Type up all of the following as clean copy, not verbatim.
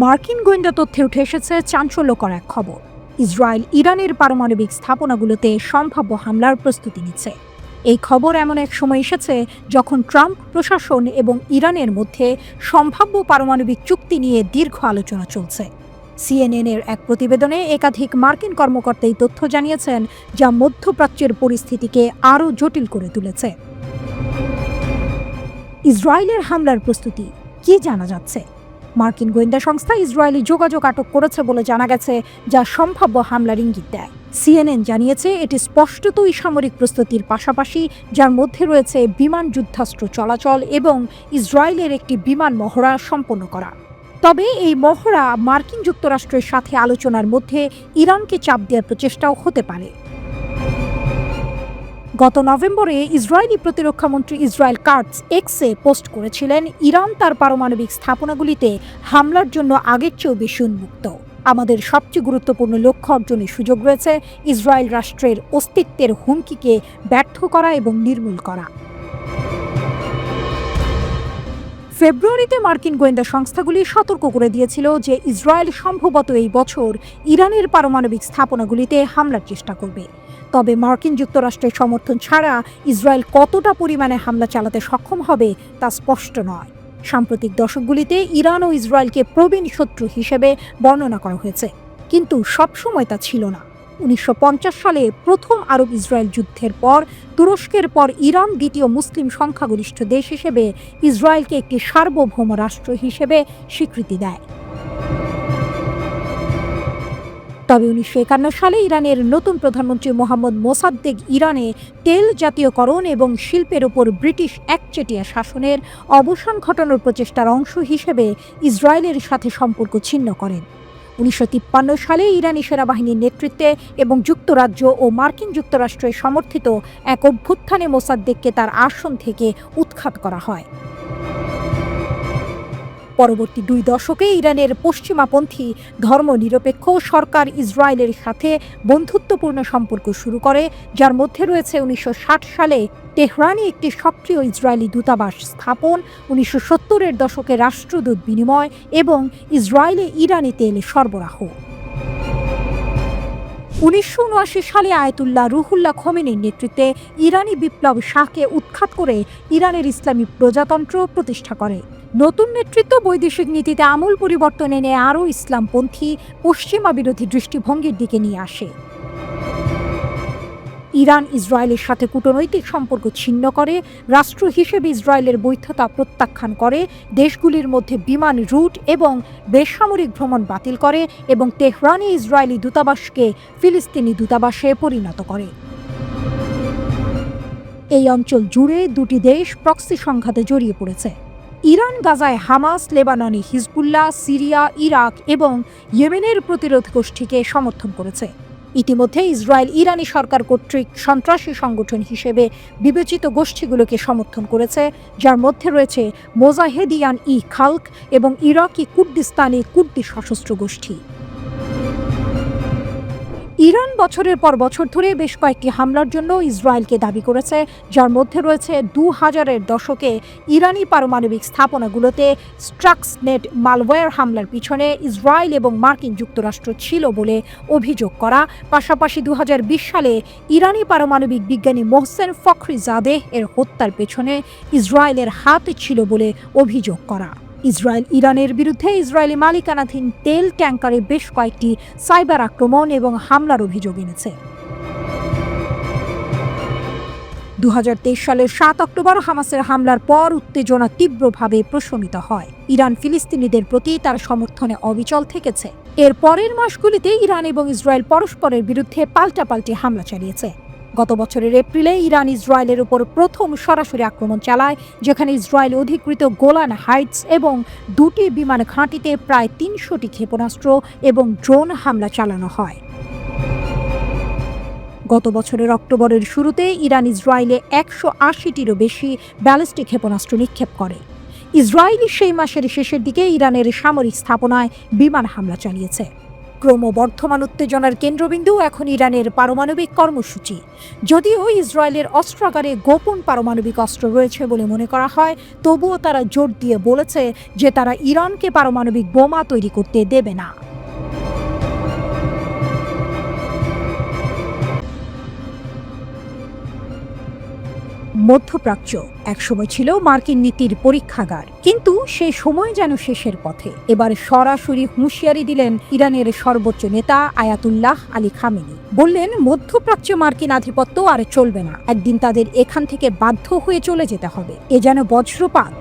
মার্কিন গোয়েন্দা তথ্যে উঠে এসেছে চাঞ্চল্যকর এক খবর। ইসরায়েল ইরানের পারমাণবিক স্থাপনাগুলোতে সম্ভাব্য হামলার প্রস্তুতি নিচ্ছে। এই খবর এমন এক সময় এসেছে যখন ট্রাম্প প্রশাসন এবং ইরানের মধ্যে সম্ভাব্য পারমাণবিক চুক্তি নিয়ে দীর্ঘ আলোচনা চলছে। সিএনএন-এর এক প্রতিবেদনে একাধিক মার্কিন কর্মকর্তা এই তথ্য জানিয়েছেন, যা মধ্যপ্রাচ্যের পরিস্থিতিকে আরও জটিল করে তুলেছে। ইসরায়েলের হামলার প্রস্তুতি কি জানা যাচ্ছে? মার্কিন গোয়েন্দা সংস্থা ইসরায়েলি যোগাযোগ আটক করেছে বলে জানা গেছে, যা সম্ভাব্য হামলার ইঙ্গিত দেয়। সিএনএন জানিয়েছে এটি স্পষ্টতই সামরিক প্রস্তুতির পাশাপাশি, যার মধ্যে রয়েছে বিমান যুদ্ধাস্ত্র চলাচল এবং ইসরায়েলের একটি বিমান মহড়া সম্পন্ন করা। তবে এই মহড়া মার্কিন যুক্তরাষ্ট্রের সাথে আলোচনার মধ্যে ইরানকে চাপ দেওয়ার প্রচেষ্টাও হতে পারে। গত নভেম্বরে ইসরায়েলি প্রতিরক্ষামন্ত্রী ইসরায়েল কাটজ এক্সে পোস্ট করেছিলেন, ইরান তার পারমাণবিক স্থাপনাগুলিতে হামলার জন্য আগের চেয়েও বেশি উন্মুক্ত। আমাদের সবচেয়ে গুরুত্বপূর্ণ লক্ষ্য অর্জনের সুযোগ রয়েছে ইসরায়েল রাষ্ট্রের অস্তিত্বের হুমকিকে ব্যর্থ করা এবং নির্মূল করা। ফেব্রুয়ারিতে মার্কিন গোয়েন্দা সংস্থাগুলি সতর্ক করে দিয়েছিল যে ইসরায়েল সম্ভবত এই বছর ইরানের পারমাণবিক স্থাপনাগুলিতে হামলার চেষ্টা করবে। তবে মার্কিন যুক্তরাষ্ট্রের সমর্থন ছাড়া ইসরায়েল কতটা পরিমাণে হামলা চালাতে সক্ষম হবে তা স্পষ্ট নয়। সাম্প্রতিক দশকগুলিতে ইরান ও ইসরায়েলকে প্রবীণ শত্রু হিসেবে বর্ণনা করা হয়েছে, কিন্তু সবসময় তা ছিল না। 1950 সালে প্রথম আরব ইসরায়েল যুদ্ধের পর তুরস্কের পর ইরান দ্বিতীয় মুসলিম সংখ্যাগরিষ্ঠ দেশ হিসেবে ইসরায়েলকে একটি সার্বভৌম রাষ্ট্র হিসেবে স্বীকৃতি দেয়। তবে 1951 সালে ইরানের নতুন প্রধানমন্ত্রী মোহাম্মদ মোসাদ্দেক ইরানে তেল জাতীয়করণ এবং শিল্পের ওপর ব্রিটিশ একচেটিয়া শাসনের অবসান ঘটানোর প্রচেষ্টার অংশ হিসেবে ইসরায়েলের সাথে সম্পর্ক ছিন্ন করেন। 1953 সালে ইরানি সেনাবাহিনীর নেতৃত্বে এবং যুক্তরাজ্য ও মার্কিন যুক্তরাষ্ট্রের সমর্থিত এক অভ্যুত্থানে মোসাদ্দেককে তার আসন থেকে উৎখাত করা হয়। পরবর্তী 2 দশকে ইরানের পশ্চিমাপন্থী ধর্মনিরপেক্ষ সরকার ইসরায়েলের সাথে বন্ধুত্বপূর্ণ সম্পর্ক শুরু করে, যার মধ্যে রয়েছে 1960 সালে তেহরানে একটি সক্রিয় ইসরায়েলি দূতাবাস স্থাপন, 1970-এর দশকে রাষ্ট্রদূত বিনিময় এবং ইসরায়েলে ইরানি তেল সরবরাহ। 1979 সালে আয়াতুল্লাহ রুহুল্লাহ খোমেনির নেতৃত্বে ইরানি বিপ্লব শাহকে উৎখাত করে ইরানের ইসলামী প্রজাতন্ত্র প্রতিষ্ঠা করে। নতুন নেতৃত্ব বৈদেশিক নীতিতে আমূল পরিবর্তন এনে আরও ইসলামপন্থী পশ্চিমা বিরোধী দৃষ্টিভঙ্গির দিকে নিয়ে আসে। ইরান ইসরায়েলের সাথে কূটনৈতিক সম্পর্ক ছিন্ন করে, রাষ্ট্র হিসেবে ইসরায়েলের বৈধতা প্রত্যাখ্যান করে, দেশগুলির মধ্যে বিমান রুট এবং বেসামরিক ভ্রমণ বাতিল করে এবং তেহরানে ইসরায়েলি দূতাবাসকে ফিলিস্তিনি দূতাবাসে পরিণত করে। এই অঞ্চল জুড়ে 2টি দেশ প্রক্সি সংঘাতে জড়িয়ে পড়েছে। ইরান গাজায় হামাস, লেবাননে হিজবুল্লাহ, সিরিয়া, ইরাক এবং ইয়েমেনের প্রতিরোধ গোষ্ঠীকে সমর্থন করেছে। ইতিমধ্যে ইসরায়েল ইরানি সরকার কর্তৃক সন্ত্রাসী সংগঠন হিসেবে বিবেচিত গোষ্ঠীগুলোকে সমর্থন করেছে, যার মধ্যে রয়েছে মোজাহেদিয়ান-ই-খালক এবং ইরাকি কুর্দিস্তানি কুর্দি সশস্ত্র গোষ্ঠী। ইরান বছরের পর বছর ধরে বেশ কয়েকটি হামলার জন্য ইসরায়েলকে দাবি করেছে, যার মধ্যে রয়েছে 2000-এর দশকে ইরানি পারমাণবিক স্থাপনাগুলোতে স্ট্রাক্সনেট মালওয়্যার হামলার পিছনে ইসরায়েল এবং মার্কিন যুক্তরাষ্ট্র ছিল বলে অভিযোগ করা, পাশাপাশি 2020 সালে ইরানি পারমাণবিক বিজ্ঞানী মোহসেন ফখরিজাদেহ এর হত্যার পেছনে ইসরায়েলের হাত ছিল বলে অভিযোগ করা। ইসরায়েল ইরানের বিরুদ্ধে ইসরায়েলি মালিকানাধীন তেল ট্যাঙ্কারে বেশ কয়েকটি সাইবার আক্রমণ এবং হামলার অভিযোগ এনেছে। 2023 সালের 7 অক্টোবর হামাসের হামলার পর উত্তেজনা তীব্রভাবে প্রশমিত হয়। ইরান ফিলিস্তিনিদের প্রতি তার সমর্থনে অবিচল থেকেছে। এর পরের মাসগুলিতে ইরান এবং ইসরায়েল পরস্পরের বিরুদ্ধে পাল্টাপাল্টি হামলা চালিয়েছে। গত বছরের এপ্রিলে ইরান ইসরায়েলের উপর প্রথম সরাসরি আক্রমণ চালায়, যেখানে ইসরায়েল অধিকৃত গোলান হাইটস এবং 2টি বিমান ঘাঁটিতে প্রায় 300টি ক্ষেপণাস্ত্র এবং ড্রোন হামলা চালানো হয়। গত বছরের অক্টোবরের শুরুতে ইরান ইসরায়েলে 180টিরও বেশি ব্যালিস্টিক ক্ষেপণাস্ত্র নিক্ষেপ করে। ইসরায়েল সেই মাসের শেষের দিকে ইরানের সামরিক স্থাপনায় বিমান হামলা চালিয়েছে। ক্রমবর্ধমান উত্তেজনার কেন্দ্রবিন্দু এখন ইরানের পারমাণবিক কর্মসূচি। যদিও ইসরায়েলের অস্ত্রাগারে গোপন পারমাণবিক অস্ত্র রয়েছে বলে মনে করা হয়, তবুও তারা জোর দিয়ে বলেছে যে তারা ইরানকে পারমাণবিক বোমা তৈরি করতে দেবে না। মধ্যপ্রাচ্য একসময় ছিল মার্কিন নীতির পরীক্ষাগার, কিন্তু সেই সময় যেন শেষের পথে। এবার সরাসরি হুঁশিয়ারি দিলেন ইরানের সর্বোচ্চ নেতা আয়াতুল্লাহ আলী খামেনি। বললেন, মধ্যপ্রাচ্যে মার্কিন আধিপত্য আর চলবে না, একদিন তাদের এখান থেকে বাধ্য হয়ে চলে যেতে হবে। এ যেন বজ্রপাত।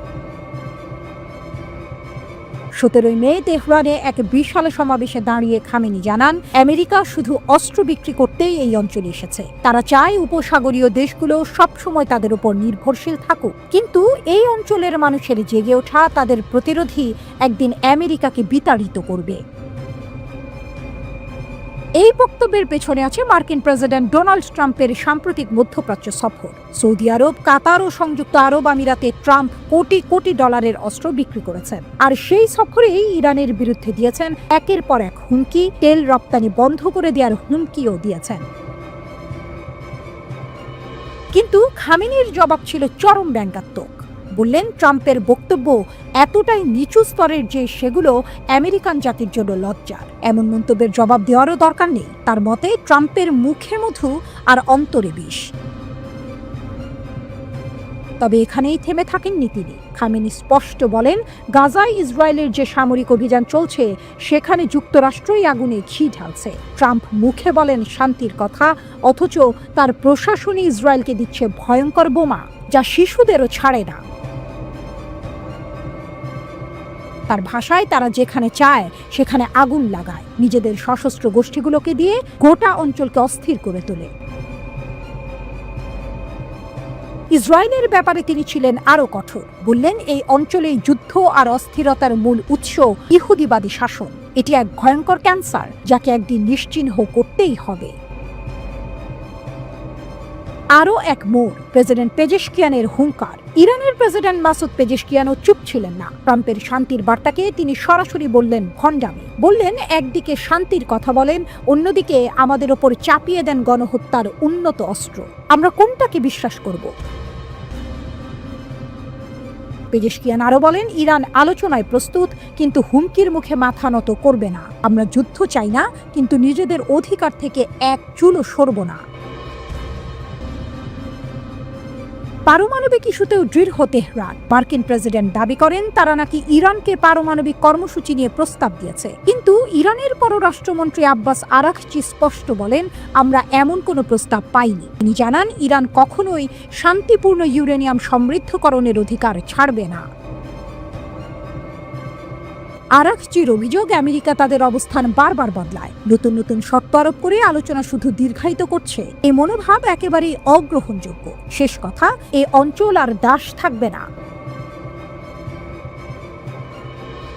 17 মে তেহরানে এক বিশাল সমাবেশে দাঁড়িয়ে খামেনি জানান, আমেরিকা শুধু অস্ত্র বিক্রি করতেই এই অঞ্চলে এসেছে। তারা চায় উপসাগরীয় দেশগুলো সবসময় তাদের উপর নির্ভরশীল থাকুক, কিন্তু এই অঞ্চলের মানুষের জেগে ওঠা, তাদের প্রতিরোধী একদিন আমেরিকাকে বিতাড়িত করবে। এই বক্তব্যের পেছনে আছে মার্কিন প্রেসিডেন্ট ডোনাল্ড ট্রাম্পের সাম্প্রতিক মধ্যপ্রাচ্য সফর। সৌদি আরব, কাতার ও সংযুক্ত আরব আমিরাতে ট্রাম্প কোটি কোটি ডলারের অস্ত্র বিক্রি করেছেন। আর সেই সফরেই ইরানের বিরুদ্ধে দিয়েছেন একের পর এক হুমকি, তেল রপ্তানি বন্ধ করে দেওয়ার হুমকিও দিয়েছেন। কিন্তু খামেনির জবাব ছিল চরম ব্যঙ্গাত্মক। বললেন, ট্রাম্পের বক্তব্য এতটাই নিচু স্তরের যে সেগুলো আমেরিকান জাতির জন্য লজ্জার। এমন মন্তব্যের জবাব দেওয়ারও দরকার নেই। তার মতে, ট্রাম্পের মুখে মধু আর অন্তরে বিষ। তবে এখানেই থেমে থাকেননি তিনি। খামেনি স্পষ্ট বলেন, গাজায় ইসরায়েলের যে সামরিক অভিযান চলছে সেখানে যুক্তরাষ্ট্রই আগুনে ঘি ঢালছে। ট্রাম্প মুখে বলেন শান্তির কথা, অথচ তার প্রশাসনই ইসরায়েলকে দিচ্ছে ভয়ঙ্কর বোমা, যা শিশুদেরও ছাড়ে না। তার ভাষায়, তারা যেখানে চায় সেখানে আগুন লাগায়, নিজেদের সশস্ত্র গোষ্ঠীগুলোকে দিয়ে গোটা অঞ্চলকে অস্থির করে তোলে। ইসরায়েলের ব্যাপারে তিনি ছিলেন আরও কঠোর। বললেন, এই অঞ্চলে যুদ্ধ আর অস্থিরতার মূল উৎস ইহুদিবাদী শাসন। এটি এক ভয়ঙ্কর ক্যান্সার, যাকে একদিন নিশ্চিহ্ন করতেই হবে। আরও এক মোড়, প্রেসিডেন্ট পেজেশকিয়ানের হুঙ্কার। ইরানের প্রেসিডেন্ট মাসুদ পেজেশকিয়ানও চুপ ছিলেন না। ট্রাম্পের শান্তির বার্তাকে তিনি সরাসরি বললেন ভণ্ডামি। বললেন, একদিকে শান্তির কথা বলেন, অন্যদিকে আমাদের ওপর চাপিয়ে দেন গণহত্যার উন্নত অস্ত্র। আমরা কোনটাকে বিশ্বাস করব? পেজেশকিয়ান আরও বলেন, ইরান আলোচনায় প্রস্তুত, কিন্তু হুমকির মুখে মাথা নত করবে না। আমরা যুদ্ধ চাই না, কিন্তু নিজেদের অধিকার থেকে এক চুলও সরব না। পারমাণবিক ইস্যুতেও দৃঢ় তেহরান। মার্কিন প্রেসিডেন্ট দাবি করেন তারা নাকি ইরানকে পারমাণবিক কর্মসূচি নিয়ে প্রস্তাব দিয়েছে, কিন্তু ইরানের পররাষ্ট্রমন্ত্রী আব্বাস আরাঘচি স্পষ্ট বলেন, আমরা এমন কোনো প্রস্তাব পাইনি। তিনি জানান, ইরান কখনোই শান্তিপূর্ণ ইউরেনিয়াম সমৃদ্ধকরণের অধিকার ছাড়বে না। আরাঘচির অভিযোগ, আমেরিকা তাদের অবস্থান বারবার বদলায়, নতুন নতুন শর্ত আরোপ করে আলোচনা শুধু দীর্ঘায়িত করছে। এই মনোভাব একেবারেই অগ্রহণযোগ্য। শেষ কথা, এই অঞ্চল আর দাস থাকবে না।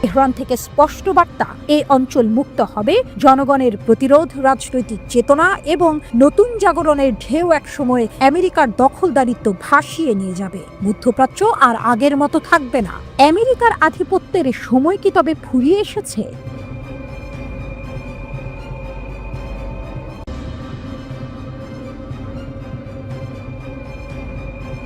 তেহরান থেকে স্পষ্ট বার্তা, এই অঞ্চল মুক্ত হবে। জনগণের প্রতিরোধ, রাজনৈতিক চেতনা এবং নতুন জাগরণের ঢেউ একসময় আমেরিকার দখলদারিত্ব ভাসিয়ে নিয়ে যাবে। মধ্যপ্রাচ্য আর আগের মতো থাকবে না। আমেরিকার আধিপত্যের সময় কি তবে ফুরিয়ে এসেছে?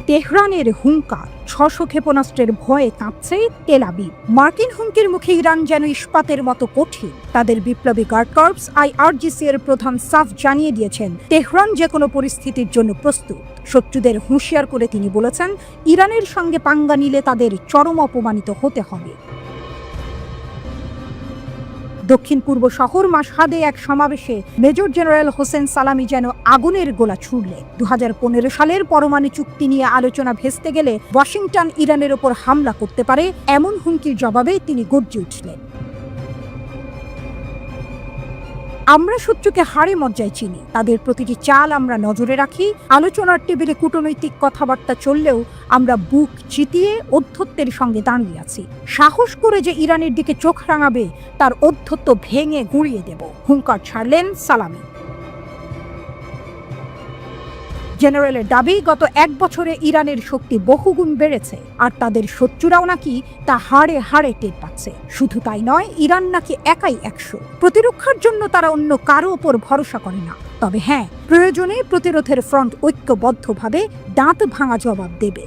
তেহরানের হুঙ্কার, 600 ক্ষেপণাস্ত্রের ভয়ে কাঁপছে তেল আবিব। মার্কিন হুমকির মুখে ইরান যেন ইস্পাতের মতো কঠিন। তাদের বিপ্লবী গার্ড কর্পস IRGC এর প্রধান সাফ জানিয়ে দিয়েছেন, তেহরান যে কোনো পরিস্থিতির জন্য প্রস্তুত। শত্রুদের হুঁশিয়ার করে তিনি বলেছেন, ইরানের সঙ্গে পাঙ্গা নিলে তাদের চরম অপমানিত হতে হবে। দক্ষিণ পূর্ব শহর মাশহাদে এক সমাবেশে মেজর জেনারেল হোসেন সালামি যেন আগুনের গোলা ছুড়লেন। 2015 সালের পরমাণু চুক্তি নিয়ে আলোচনা ভেস্তে গেলে ওয়াশিংটন ইরানের ওপর হামলা করতে পারে, এমন হুমকির জবাবে তিনি গর্জে উঠলেন। আমরা শত্রুকে হাড়ে মজ্জায় চিনি, তাদের প্রতিটি চাল আমরা নজরে রাখি। আলোচনার টেবিলে কূটনৈতিক কথাবার্তা চললেও আমরা বুক চিতিয়ে অধ্যত্বের সঙ্গে দাঁড়িয়ে আছি। সাহস করে যে ইরানের দিকে চোখ রাঙাবে, তার অধ্যত্ব ভেঙে গুঁড়িয়ে দেব, হুঙ্কার ছাড়লেন সালামি। জেনারেলের দাবি, গত 1 বছরে ইরানের শক্তি বহুগুণ বেড়েছে, আর তাদের শত্রুরাও নাকি তা হাড়ে হাড়ে টের পাচ্ছে। শুধু তাই নয়, ইরান নাকি একাই 100। প্রতিরক্ষার জন্য তারা অন্য কারো ওপর ভরসা করে না। তবে হ্যাঁ, প্রয়োজনে প্রতিরোধের ফ্রন্ট ঐক্যবদ্ধভাবে দাঁত ভাঙা জবাব দেবে।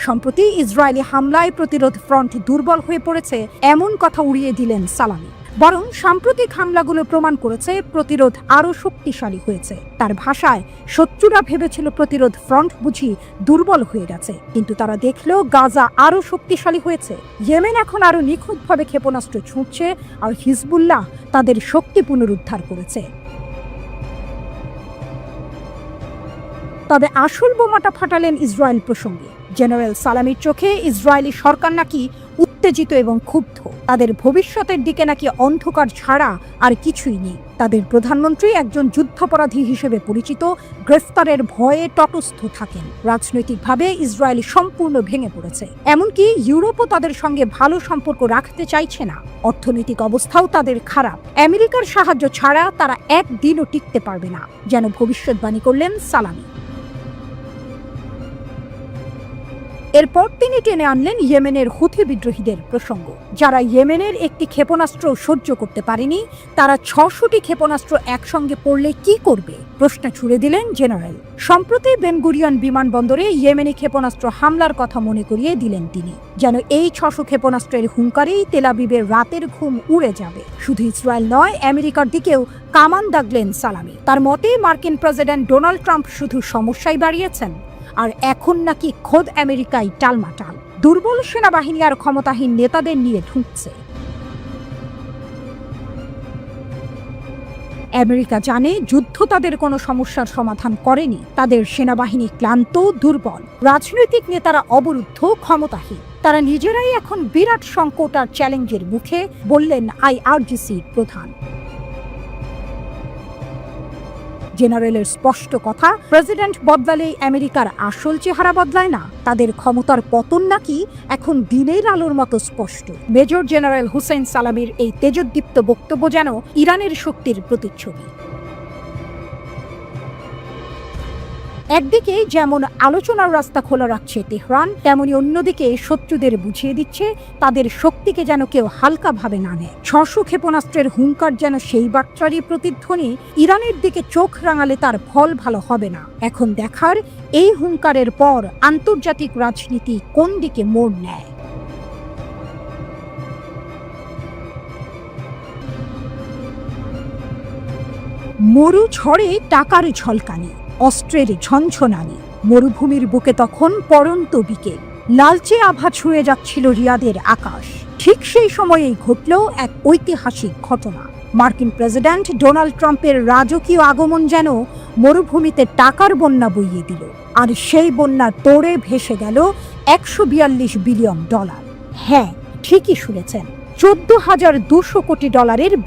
সম্প্রতি ইসরায়েলি হামলায় প্রতিরোধ ফ্রন্ট দুর্বল হয়ে পড়েছে এমন কথা উড়িয়ে দিলেন সালামি। বরং সাম্প্রতিক হামলাগুলো প্রমাণ করেছে প্রতিরোধ আরও শক্তিশালী হয়েছে। তার ভাষায়, শত্রুরা ভেবেছিল প্রতিরোধ ফ্রন্ট বুঝি দুর্বল হয়ে গেছে, কিন্তু তারা দেখলো গাজা আরও শক্তিশালী হয়েছে। ইয়েমেন এখন আরও নিখুঁতভাবে ক্ষেপণাস্ত্র ছুঁড়ছে, আর হিজবুল্লাহ তাদের শক্তি পুনরুদ্ধার করেছে। তবে আসল বোমাটা ফাটালেন ইসরায়েল প্রসঙ্গে। জেনারেল সালামির চোখে ইসরায়েলি সরকার নাকি উত্তেজিত এবং ক্ষুব্ধ। তাদের ভবিষ্যতের দিকে নাকি অন্ধকার ছাড়া আর কিছুই নেই। তাদের প্রধানমন্ত্রী একজন যুদ্ধাপরাধী হিসেবে পরিচিত, গ্রেফতারের ভয়ে তটস্থ থাকেন। রাজনৈতিকভাবে ইসরায়েল সম্পূর্ণ ভেঙে পড়েছে। এমনকি ইউরোপও তাদের সঙ্গে ভালো সম্পর্ক রাখতে চাইছে না। অর্থনৈতিক অবস্থাও তাদের খারাপ। আমেরিকার সাহায্য ছাড়া তারা একদিনও টিকতে পারবে না, যেন ভবিষ্যৎবাণী করলেন সালামি। এরপর তিনি টেনে আনলেন ইয়েমেনের হুথি বিদ্রোহীদের প্রসঙ্গ, যারা ইয়েমেনের একটি ক্ষেপণাস্ত্র সহ্য করতে পারেনি। তারা 600টি ক্ষেপণাস্ত্র একসঙ্গে পড়লে কি করবে, প্রশ্ন ছুড়ে দিলেন জেনারেল। সম্প্রতি বেন গুরিয়ন বিমানবন্দরে ইয়েমেনি ক্ষেপণাস্ত্র হামলার কথা মনে করিয়ে দিলেন তিনি, যেন এই 600 ক্ষেপণাস্ত্রের হুঙ্কারেই তেল আবিবের রাতের ঘুম উড়ে যাবে। শুধু ইসরায়েল নয়, আমেরিকার দিকেও কামান দাগলেন সালামি। তার মতে, মার্কিন প্রেসিডেন্ট ডোনাল্ড ট্রাম্প শুধু সমস্যাই বাড়িয়েছেন, আর এখন নাকি খোদ আমেরিকাই টালমাটাল, দুর্বল সেনাবাহিনী আর ক্ষমতাহীন নেতাদের নিয়ে ঢুকছে। আমেরিকা জানে যুদ্ধ তাদের কোনো সমস্যার সমাধান করেনি। তাদের সেনাবাহিনী ক্লান্ত, দুর্বল, রাজনৈতিক নেতারা অবরুদ্ধ, ক্ষমতাহীন। তারা নিজেরাই এখন বিরাট সংকট আর চ্যালেঞ্জের মুখে, বললেন IRGC প্রধান। জেনারেলের স্পষ্ট কথা, প্রেসিডেন্ট বদলালেই আমেরিকার আসল চেহারা বদলায় না। তাদের ক্ষমতার পতন নাকি এখন দিনের আলোর মতো স্পষ্ট। মেজর জেনারেল হুসেইন সালামির এই তেজোদ্দীপ্ত বক্তব্য যেন ইরানের শক্তির প্রতিচ্ছবি। একদিকে যেমন আলোচনার রাস্তা খোলা রাখছে তেহরান, তেমনি অন্যদিকে শত্রুদের বুঝিয়ে দিচ্ছে তাদের শক্তিকে যেন কেউ হালকাভাবে না নেয়। 600 ক্ষেপণাস্ত্রের হুঙ্কার যেন সেই বার্তারই প্রতিধ্বনি। ইরানের দিকে চোখ রাঙালে তার ফল ভালো হবে না। এখন দেখার, এই হুঙ্কারের পর আন্তর্জাতিক রাজনীতি কোন দিকে মোড় নেয়। মরু ঝড়ে টাকার ঝলকানি, অস্ত্রের ঝনঝনানি। মরুভূমির বুকে তখন পড়ন্ত বিকেল, লালচে আভা ছুঁয়ে যাচ্ছিল রিয়াদের আকাশ। ঠিক সেই সময়েই ঘটল এক ঐতিহাসিক ঘটনা। মার্কিন প্রেসিডেন্ট ডোনাল্ড ট্রাম্পের রাজকীয় আগমন যেন মরুভূমিতে টাকার বন্যা বইয়ে দিল। আর সেই বন্যার তোড়ে ভেসে গেল $142 বিলিয়ন। হ্যাঁ, ঠিকই শুনেছেন, $14,200 কোটি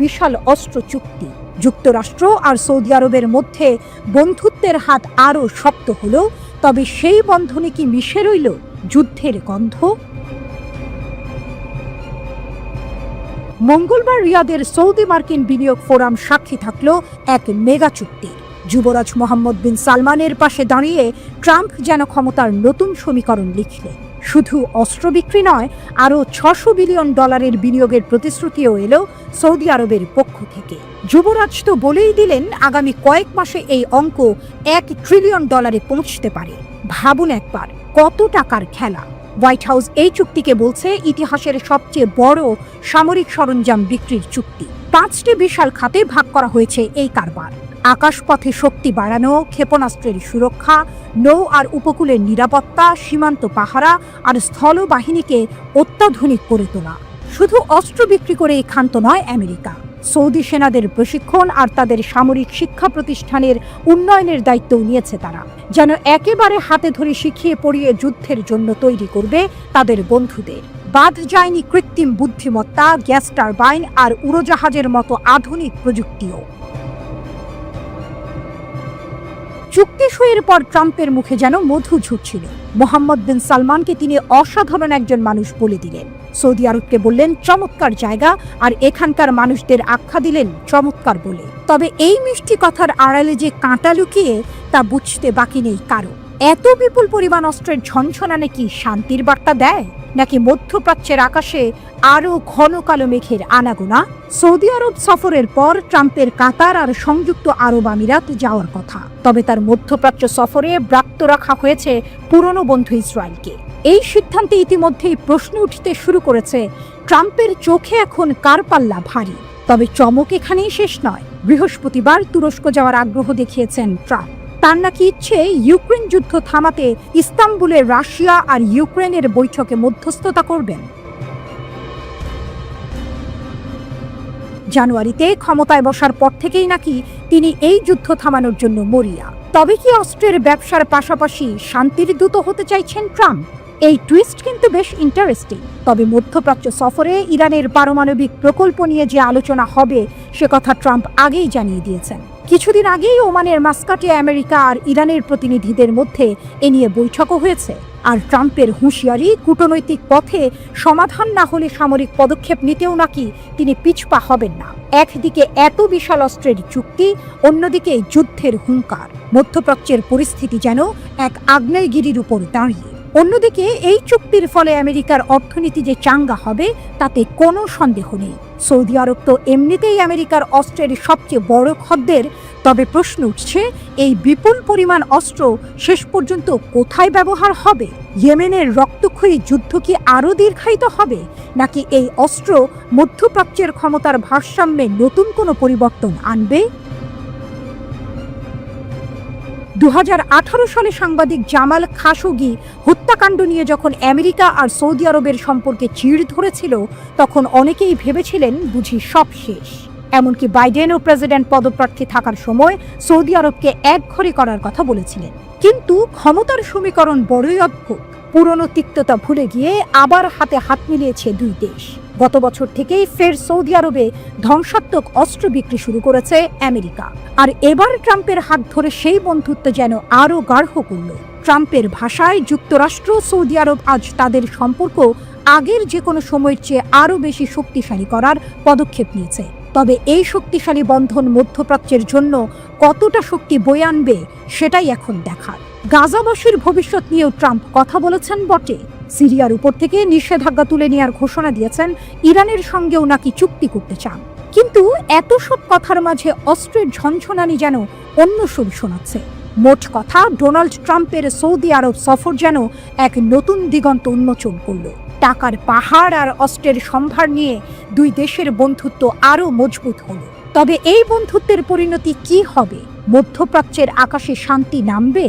বিশাল অস্ত্র চুক্তি। যুক্তরাষ্ট্র আর সৌদি আরবের মধ্যে বন্ধুত্বের হাত আরও শক্ত হলো। তবে সেই বন্ধনে কি মিশে রইল যুদ্ধের গন্ধ? মঙ্গলবার রিয়াদের সৌদি মার্কিন বিনিয়োগ ফোরাম সাক্ষী থাকলো এক মেগা চুক্তি। যুবরাজ মোহাম্মদ বিন সালমানের পাশে দাঁড়িয়ে ট্রাম্প যেন ক্ষমতার নতুন সমীকরণ লিখলেন। শুধু অস্ত্র বিক্রি নয়, আরও $600 বিলিয়ন বিনিয়োগের প্রতিশ্রুতিও এলো সৌদি আরবের পক্ষ থেকে। যুবরাজ তো বলেই দিলেন, আগামী কয়েক মাসে এই অঙ্ক $1 ট্রিলিয়ন পৌঁছতে পারে। ভাবুন একবার, কত টাকার খেলা। হোয়াইট হাউস এই চুক্তিকে বলছে ইতিহাসের সবচেয়ে বড় সামরিক সরঞ্জাম বিক্রির চুক্তি। 5টি বিশাল খাতে ভাগ করা হয়েছে এই কারবার। আকাশপথে শক্তি বাড়ানো, ক্ষেপণাস্ত্রের সুরক্ষা, নৌ আর উপকূলের নিরাপত্তা, সীমান্ত পাহারা আর স্থল বাহিনীকে অত্যাধুনিক করে তোলা। শুধু অস্ত্র বিক্রি করে ক্ষান্ত নয় আমেরিকা, সৌদি সেনাদের প্রশিক্ষণ আর তাদের সামরিক শিক্ষা প্রতিষ্ঠানের উন্নয়নের দায়িত্বও নিয়েছে তারা, যেন একেবারে হাতে ধরে শিখিয়ে পড়িয়ে যুদ্ধের জন্য তৈরি করবে তাদের বন্ধুদের। বাদ যায়নি কৃত্রিম বুদ্ধিমত্তা, গ্যাস টারবাইন আর উড়োজাহাজের মতো আধুনিক প্রযুক্তিও। চুক্তি সইয়ের পর ট্রাম্পের মুখে যেন মধু ঝরছিল। মোহাম্মদ বিন সালমানকে তিনি অসাধারণ একজন মানুষ বলে দিলেন, সৌদি আরবকে বললেন চমৎকার জায়গা, আর এখানকার মানুষদের আখ্যা দিলেন চমৎকার বলে। তবে এই মিষ্টি কথার আড়ালে যে কাঁটা লুকিয়ে তা বুঝতে বাকি নেই কারো। এত বিপুল পরিমাণ অস্ত্রের ঝনঝনা নাকি শান্তির বার্তা দেয়, নাকি মধ্যপ্রাচ্যের আকাশে আরও ঘন কালো মেঘের আনাগোনা? সৌদি আরব সফরের পর ট্রাম্পের কাতার আর সংযুক্ত আরব আমিরাত যাওয়ার কথা, তবে তার মধ্যপ্রাচ্য সফরে ব্রাত্য রাখা হয়েছে পুরনো বন্ধু ইসরায়েলকে। এই সিদ্ধান্তে ইতিমধ্যেই প্রশ্ন উঠতে শুরু করেছে, ট্রাম্পের চোখে এখন কার পাল্লা ভারী? তবে চমক এখানেই শেষ নয়। বৃহস্পতিবার তুরস্ক যাওয়ার আগ্রহ দেখিয়েছেন ট্রাম্প। তার নাকি ইচ্ছে ইউক্রেন যুদ্ধ থামাতে ইস্তাম্বুলে রাশিয়া আর ইউক্রেনের বৈঠকে মধ্যস্থতা করবেন। জানুয়ারিতে ক্ষমতায় বসার পর থেকেই নাকি তিনি এই যুদ্ধ থামানোর জন্য মরিয়া। তবে কি অস্ত্রের ব্যবসার পাশাপাশি শান্তির দূত হতে চাইছেন ট্রাম্প? এই টুইস্ট কিন্তু বেশ ইন্টারেস্টিং। তবে মধ্যপ্রাচ্য সফরে ইরানের পারমাণবিক প্রকল্প নিয়ে যে আলোচনা হবে সে কথা ট্রাম্প আগেই জানিয়ে দিয়েছেন। কিছুদিন আগেই ওমানের মাস্কাটে আমেরিকা আর ইরানের প্রতিনিধিদের মধ্যে এ নিয়ে বৈঠকও হয়েছে। আর ট্রাম্পের হুঁশিয়ারি, কূটনৈতিক পথে সমাধান না হলে সামরিক পদক্ষেপ নিতেও নাকি তিনি পিছপা হবেন না। একদিকে এত বিশাল অস্ত্রের চুক্তি, অন্যদিকে যুদ্ধের হুঙ্কার। মধ্যপ্রাচ্যের পরিস্থিতি যেন এক আগ্নেয়গিরির উপর দাঁড়িয়ে। অন্যদিকে এই চুক্তির ফলে আমেরিকার অর্থনীতি যে চাঙ্গা হবে তাতে কোনো সন্দেহ নেই। সৌদি আরব তো এমনিতেই আমেরিকার অস্ত্রের সবচেয়ে বড় খদ্দের। তবে প্রশ্ন উঠছে, এই বিপুল পরিমাণ অস্ত্র শেষ পর্যন্ত কোথায় ব্যবহার হবে? ইয়েমেনের রক্তক্ষয়ী যুদ্ধ কি আরও দীর্ঘায়িত হবে, নাকি এই অস্ত্র মধ্যপ্রাচ্যের ক্ষমতার ভারসাম্যে নতুন কোনো পরিবর্তন আনবে? 2018 সালে সাংবাদিক জামাল খাশোগি হত্যাকাণ্ড নিয়ে যখন আমেরিকা আর সৌদি আরবের সম্পর্কে চিড় ধরেছিল, তখন অনেকেই ভেবেছিলেন বুঝি সব শেষ। এমনকি বাইডেনও প্রেসিডেন্ট পদপ্রার্থী থাকার সময় সৌদি আরবকে একঘরে করার কথা বলেছিলেন। কিন্তু ক্ষমতার সমীকরণ বড়ই অদ্ভুত। পুরনো তিক্ততা ভুলে গিয়ে আবার হাতে হাত মিলিয়েছে দুই দেশ। গত বছর থেকেই ফের সৌদি আরবে ধ্বংসাত্মক অস্ত্র বিক্রি শুরু করেছে আমেরিকা। আর এবার ট্রাম্পের হাত ধরে সেই বন্ধুত্ব যেন আরও গাঢ় করল। ট্রাম্পের ভাষায় যুক্তরাষ্ট্র সৌদি আরব আজ তাদের সম্পর্ক আগের যে কোনো সময়ের চেয়ে আরও বেশি শক্তিশালী করার পদক্ষেপ নিয়েছে। তবে এই শক্তিশালী বন্ধন মধ্যপ্রাচ্যের জন্য কতটা শক্তি বয়ে আনবে সেটাই এখন দেখার। গাজাবাসীর ভবিষ্যৎ নিয়েও ট্রাম্প কথা বলেছেন বটে। সিরিয়ার উপর থেকে নিষেধাজ্ঞা তুলে নেওয়ার ঘোষণা দিয়েছেন, ইরানের সঙ্গেও নাকি চুক্তি করতে চান। কিন্তু এত সব কথার মাঝে অস্ত্রের ঝনঝনানি যেন অন্য সুর শোনাচ্ছে। মোট কথা, ডোনাল্ড ট্রাম্পের সৌদি আরব সফর যেন এক নতুন দিগন্ত উন্মোচন করল। টাকার পাহাড় আর অস্ত্রের সম্ভার নিয়ে দুই দেশের বন্ধুত্ব আরও মজবুত হল। তবে এই বন্ধুত্বের পরিণতি কি হবে? মধ্যপ্রাচ্যের আকাশে শান্তি নামবে?